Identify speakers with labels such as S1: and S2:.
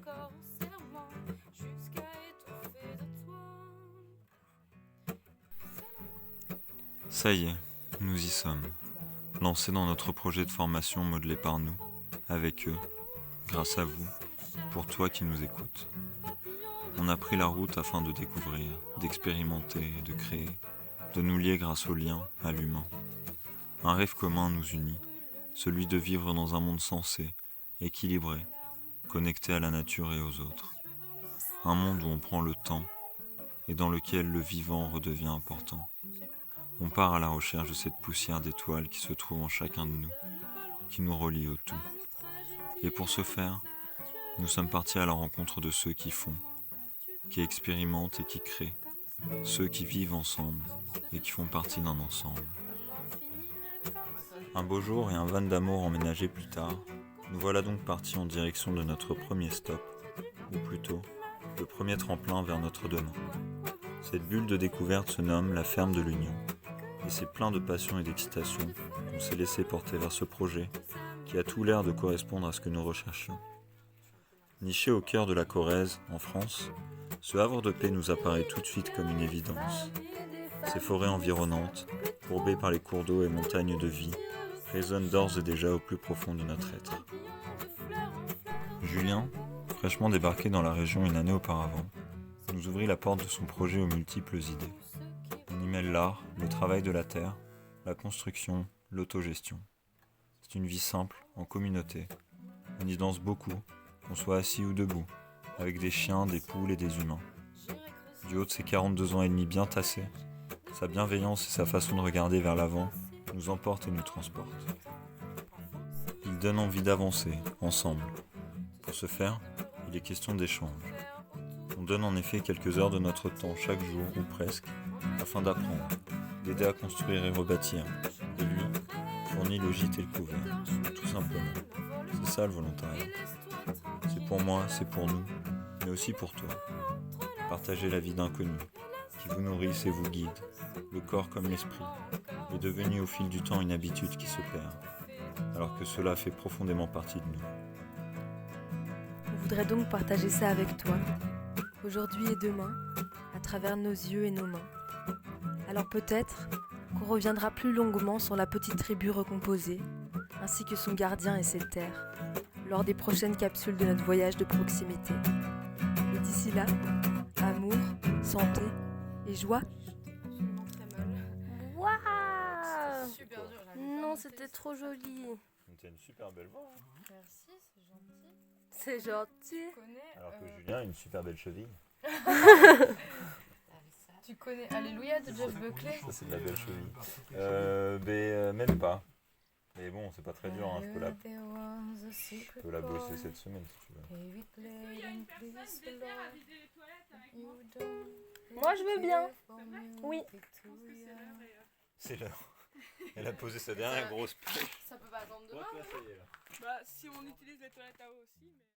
S1: corps en serment jusqu'à étouffer de toi.
S2: Ça y est, nous y sommes. Lancés dans notre projet de formation modelé par nous, avec eux, grâce à vous, pour toi qui nous écoutes. On a pris la route afin de découvrir, d'expérimenter, de créer, de nous lier grâce au lien, à l'humain. Un rêve commun nous unit, celui de vivre dans un monde sensé, équilibré, connecté à la nature et aux autres. Un monde où on prend le temps et dans lequel le vivant redevient important. On part à la recherche de cette poussière d'étoiles qui se trouve en chacun de nous, qui nous relie au tout. Et pour ce faire, nous sommes partis à la rencontre de ceux qui font, qui expérimentent et qui créent, ceux qui vivent ensemble et qui font partie d'un ensemble. Un beau jour et un van d'amour emménagé plus tard, nous voilà donc partis en direction de notre premier stop, ou plutôt, le premier tremplin vers notre demain. Cette bulle de découverte se nomme la ferme de l'Union, et c'est plein de passion et d'excitation qu'on s'est laissé porter vers ce projet qui a tout l'air de correspondre à ce que nous recherchions. Niché au cœur de la Corrèze, en France, ce havre de paix nous apparaît tout de suite comme une évidence. Ces forêts environnantes, courbées par les cours d'eau et montagnes de vie, résonnent d'ores et déjà au plus profond de notre être. Julien, fraîchement débarqué dans la région une année auparavant, nous ouvrit la porte de son projet aux multiples idées. On y mêle l'art, le travail de la terre, la construction, l'autogestion. C'est une vie simple, en communauté. On y danse beaucoup, qu'on soit assis ou debout, avec des chiens, des poules et des humains. Du haut de ses 42 ans et demi bien tassés, sa bienveillance et sa façon de regarder vers l'avant nous emportent et nous transportent. Il donne envie d'avancer, ensemble. Pour ce faire, il est question d'échange. On donne en effet quelques heures de notre temps chaque jour, ou presque, afin d'apprendre, d'aider à construire et rebâtir. Et lui, fournit le gîte et le couvert, tout simplement. C'est ça le volontariat. C'est pour moi, c'est pour nous, mais aussi pour toi. Partager la vie d'inconnus, qui vous nourrissent et vous guident, le corps comme l'esprit, est devenu au fil du temps une habitude qui se perd, alors que cela fait profondément partie de nous.
S3: On voudrait donc partager ça avec toi, aujourd'hui et demain, à travers nos yeux et nos mains. Alors peut-être qu'on reviendra plus longuement sur la petite tribu recomposée, ainsi que son gardien et ses terres, lors des prochaines capsules de notre voyage de proximité. Et d'ici là, amour, santé et joie.
S1: Waouh!
S4: Super dur.
S1: Non, c'était trop joli.
S2: Tu as une super belle voix,
S4: Merci, c'est gentil.
S1: C'est gentil.
S4: Tu connais.
S2: alors que Julien a une super belle cheville.
S4: Tu connais Alléluia de Jeff Buckley.
S2: Ça c'est de la belle cheville. Même pas. Mais bon, c'est pas très dur, hein. Je peux la bosser cette semaine si tu veux.
S1: Moi, je veux bien. Oui.
S2: C'est l'heure. Elle a posé sa dernière grosse pêche.
S4: Ça peut pas attendre demain.
S5: Bah, si on utilise les toilettes à eau aussi, mais...